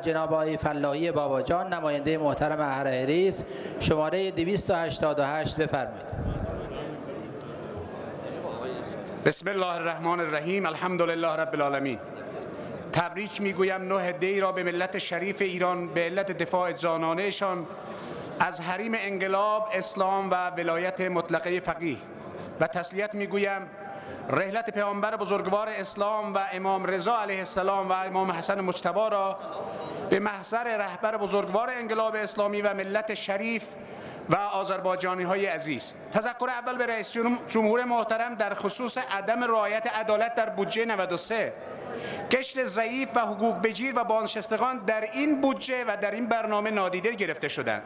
جناب آقای فلاحی باباجان نماینده محترم احر هریس شماره 288 بفرمایید. بسم الله الرحمن الرحیم. الحمدلله رب العالمین. تبریک میگویم 9 دی را به ملت شریف ایران به علت دفاع جانانهشان از حریم انقلاب، اسلام و ولایت مطلقه فقیه و تسلیت میگویم رحلت پیامبر بزرگوار اسلام و امام رضا علیه السلام و امام حسن مجتبی را به محضر رهبر بزرگوار انقلاب اسلامی و ملت شریف و آذربایجانی های عزیز. تذکر اول به رئیس جمهور محترم در خصوص عدم رعایت عدالت در بودجه 93. کشت ضعیف و حقوق بگیر و بازنشستگان در این بودجه و در این برنامه نادیده گرفته شدند.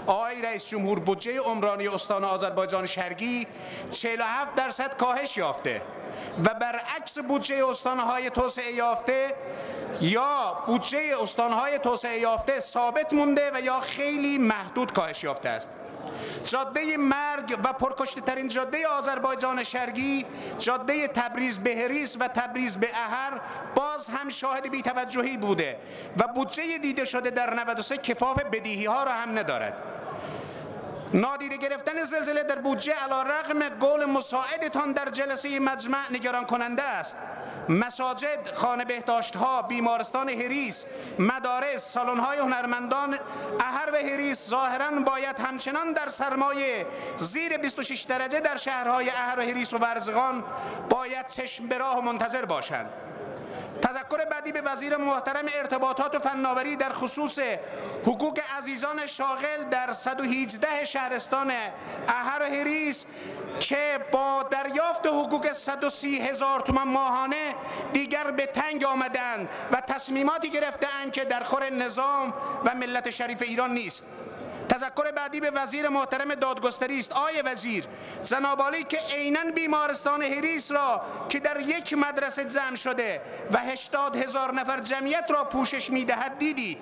آقای رئیس جمهور، بودجه عمرانی استان آذربایجان شرقی 47% کاهش یافته و برعکس بودجه استانهای توسعه یافته یا بودجه استانهای توسعه یافته ثابت مونده و یا خیلی محدود کاهش یافته است. جاده مرگ و پرکشته ترین جاده آذربایجان شرقی، جاده تبریز به هریس و تبریز به احر باز هم شاهد بی‌توجهی بوده و بودجه دیده شده در 93 کفاف بدیهی ها را هم ندارد. نادیده گرفتن زلزله در بودجه علیرغم قول مساعدتان در جلسه مجمع نگران کننده است. مساجد، خانه بهداشت‌ها، بیمارستان هریس، مدارس، سالن‌های هنرمندان احر و هریس ظاهراً باید همچنان در سرمایه زیر 26 درجه در شهرهای احر و هریس و ورزگان باید چشم به راه و منتظر باشند. تذکر بعدی به وزیر محترم ارتباطات و فناوری در خصوص حقوق عزیزان شاغل در 118 شهرستان احر و هریس که با دریافت حقوق 130,000 تومان ماهانه دیگر به تنگ آمدند و تصمیماتی گرفتند که در خور نظام و ملت شریف ایران نیست. تذکر بعدی به وزیر محترم دادگستری است. آقای وزیر، جناب عالی که عیناً بیمارستان هریس را که در یک مدرسه جمع شده و 80,000 نفر جمعیت را پوشش می‌دهد دیدید.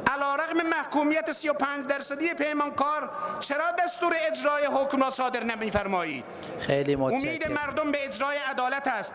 علیرغم محکومیت 35% پیمانکار چرا دستور اجرای حکم را صادر نمی‌فرمایید؟ خیلی متشکرم. امید مردم به اجرای عدالت است.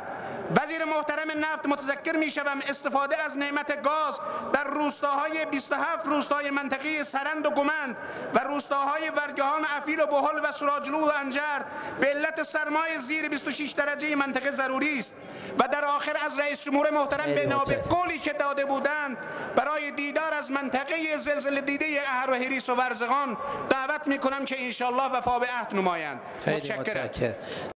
وزیر محترم نفت، متذکر می‌شوم استفاده از نعمت گاز در روستاهای 27 روستای منطقه سرند و گمند و روستاهای ورگهان، افیل و بهل و سراجلو و انجرد به علت سرمای زیر 26 درجه منطقه ضروری است و در آخر از رئیس جمهور محترم به نوبه قولی که داده بودند برای دیدار از منطقه زلزله دیده احر و هریس و ورزگان دعوت می‌کنم که انشالله وفا به عهد نمایند. متشکرم.